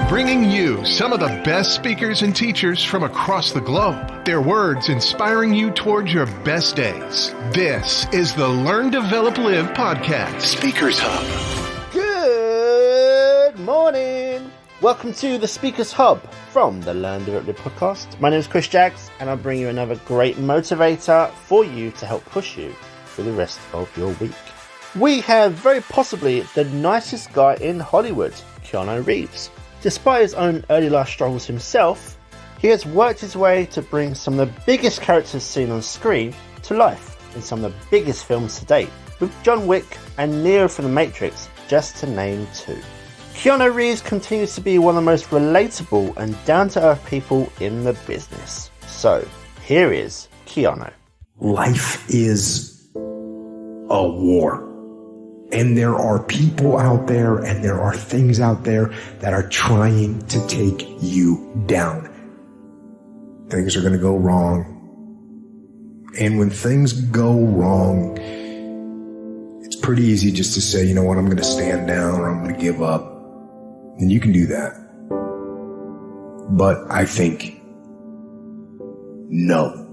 bringing you some of the best speakers and teachers from across the globe. Their words inspiring you towards your best days. This is the Learn, Develop, Live podcast, Speakers Hub. Good morning. Welcome to the Speakers Hub from the Learn, Develop, Live podcast. My name is Jaggs, and I'll bring you another great motivator for you to help push you through the rest of your week. We have very possibly the nicest guy in Hollywood, Keanu Reeves. Despite his own early life struggles himself, he has worked his way to bring some of the biggest characters seen on screen to life in some of the biggest films to date, with John Wick and Neo from The Matrix, just to name two. Keanu Reeves continues to be one of the most relatable and down-to-earth people in the business. So, here is Keanu. Life is a war. And there are people out there and there are things out there that are trying to take you down. Things are going to go wrong. And when things go wrong, it's pretty easy just to say, you know what, I'm going to stand down or I'm going to give up. And you can do that. But I think no.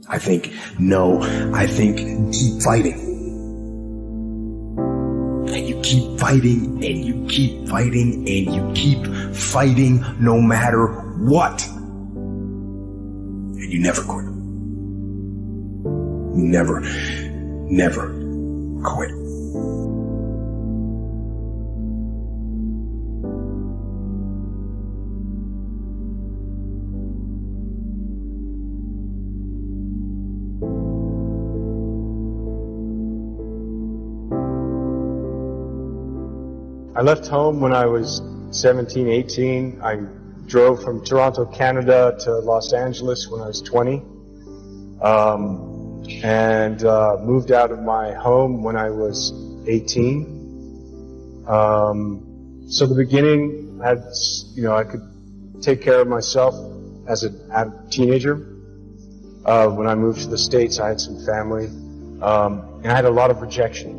I think keep fighting. And you keep fighting, and you keep fighting, and you keep fighting no matter what. And you never quit. You never quit. I left home when I was 17, 18. I drove from Toronto, Canada to Los Angeles when I was 20. And moved out of my home when I was 18. So the beginning I could take care of myself as a teenager. When I moved to the States, I had some family. And I had a lot of rejection.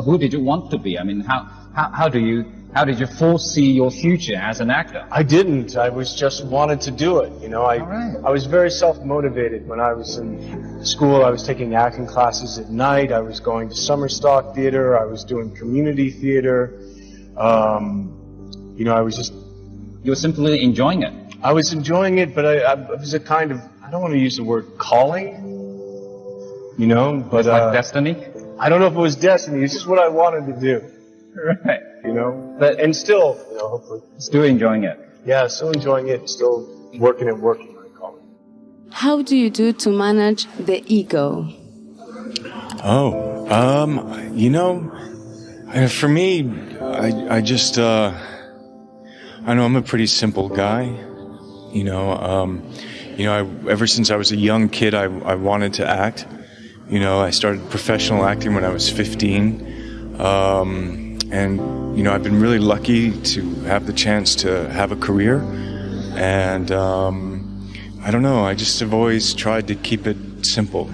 Who did you want to be? I mean, how did you foresee your future as an actor? I didn't. I was just wanted to do it. I was very self-motivated. When I was in school, I was taking acting classes at night. I was going to summer stock theater. I was doing community theater. You were simply enjoying it. I was enjoying it, but it was a kind of, I don't want to use the word calling, but like destiny? I don't know if it was destiny. It's just what I wanted to do. Right. And still, hopefully. Still enjoying it. Yeah, still enjoying it. Still working, I call it. How do you do to manage the ego? For me, I just, I know I'm a pretty simple guy. Ever since I was a young kid, I wanted to act. I started professional acting when I was 15. And I've been really lucky to have the chance to have a career. And, I don't know, I just have always tried to keep it simple.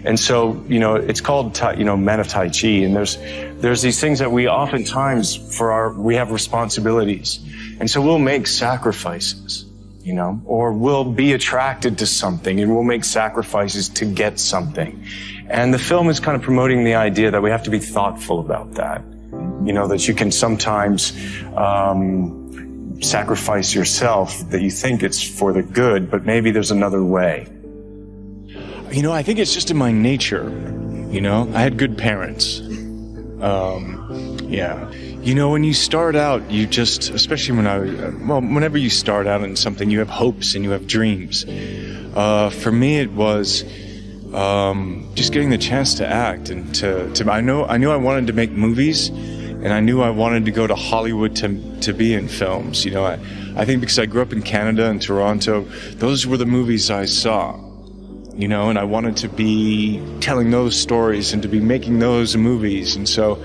And so, it's called, men of Tai Chi. And there's these things that we oftentimes, we have responsibilities. And so we'll make sacrifices. Or we'll be attracted to something and we'll make sacrifices to get something. And the film is kind of promoting the idea that we have to be thoughtful about that. That you can sometimes sacrifice yourself, that you think it's for the good, but maybe there's another way. I think it's just in my nature. I had good parents. When you start out, especially whenever you start out in something, you have hopes and you have dreams. For me, it was just getting the chance to act and I knew I wanted to make movies, and I knew I wanted to go to Hollywood to be in films. I think because I grew up in Canada and Toronto, those were the movies I saw. And I wanted to be telling those stories and to be making those movies. And so,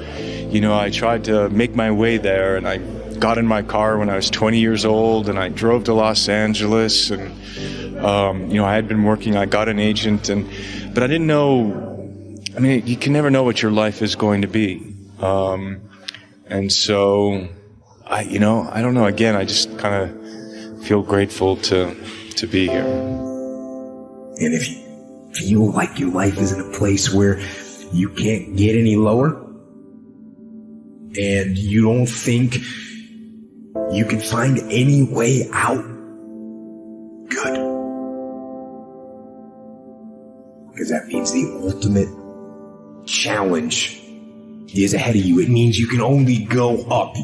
I tried to make my way there, and I got in my car when I was 20 years old, and I drove to Los Angeles, and, I had been working, I got an agent, but I didn't know I mean, you can never know what your life is going to be. And so, I don't know. Again, I just kind of feel grateful to be here. And if you feel like your life is in a place where you can't get any lower, and you don't think you can find any way out, good. Because that means the ultimate challenge is ahead of you. It means you can only go up.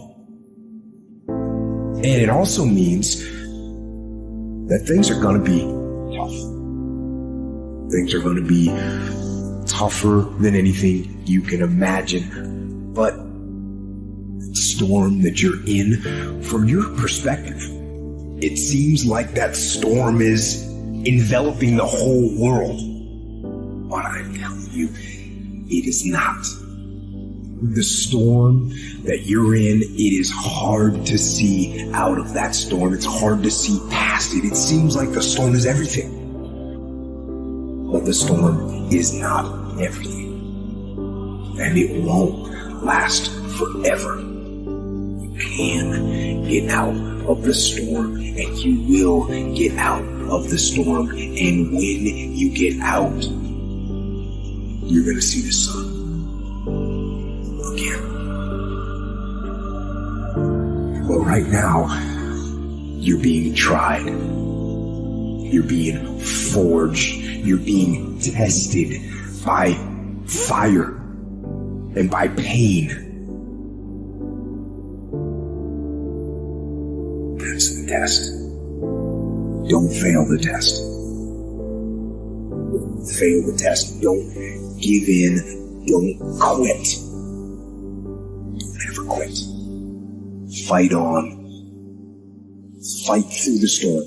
And it also means that things are going to be tough. Things are going to be tougher than anything you can imagine. But the storm that you're in, from your perspective, it seems like that storm is enveloping the whole world. But I'm telling you, it is not. The storm that you're in, it is hard to see out of that storm. It's hard to see past it. It seems like the storm is everything. But the storm is not everything. And it won't last forever. You can get out of the storm, and you will get out of the storm. And when you get out, you're going to see the sun again. But right now, you're being tried. You're being forged. You're being tested by fire and by pain. That's the test. Don't fail the test. Don't fail the test. Don't give in. Don't quit. Never quit. Fight on. Fight through the storm.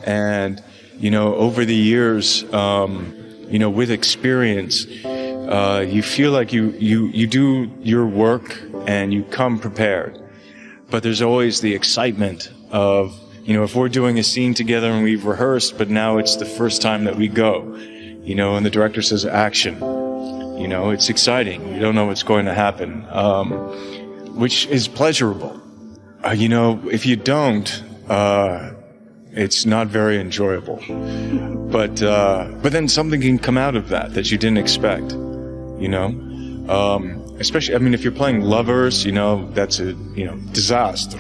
And, over the years, with experience, you feel like you do your work and you come prepared. But there's always the excitement of, if we're doing a scene together and we've rehearsed, but now it's the first time that we go, and the director says action, it's exciting. You don't know what's going to happen, which is pleasurable. If you don't, it's not very enjoyable. But then something can come out of that you didn't expect, especially, if you're playing lovers, that's a, disaster.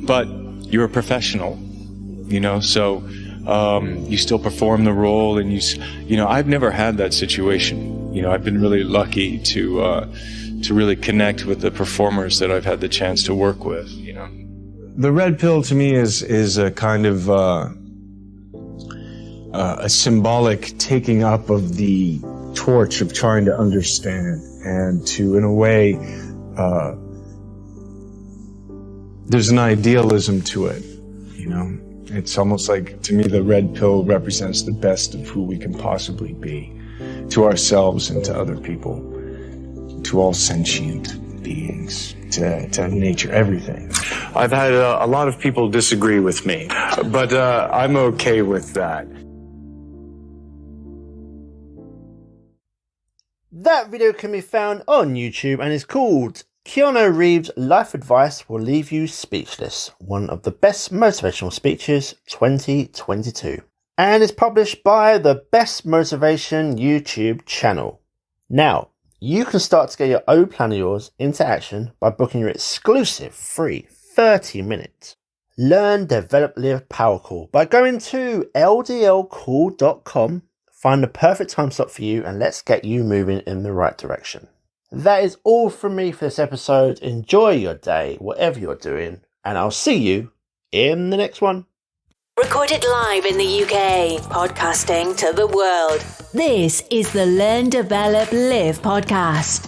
But you're a professional, so you still perform the role, and I've never had that situation. I've been really lucky to really connect with the performers that I've had the chance to work with, The red pill to me is a kind of a symbolic taking up of the torch of trying to understand, and to, in a way, there's an idealism to it, It's almost like, to me, the red pill represents the best of who we can possibly be, to ourselves and to other people, to all sentient beings, to nature, everything. I've had a lot of people disagree with me, but I'm okay with that. That video can be found on YouTube and is called Keanu Reeves' Life Advice Will Leave You Speechless, one of the best motivational speeches 2022, and is published by the Best Motivation YouTube channel. Now, you can start to get your own plan of yours into action by booking your exclusive free 30-minute Learn, Develop, Live Power Call by going to ldlcall.com, find the perfect time slot for you, and let's get you moving in the right direction. That is all from me for this episode. Enjoy your day, whatever you're doing, and I'll see you in the next one. Recorded live in the UK, podcasting to the world. This is the Learn, Develop, Live podcast.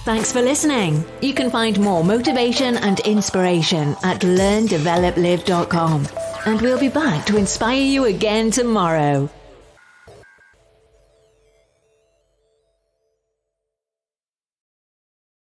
Thanks for listening. You can find more motivation and inspiration at learndeveloplive.com. And we'll be back to inspire you again tomorrow.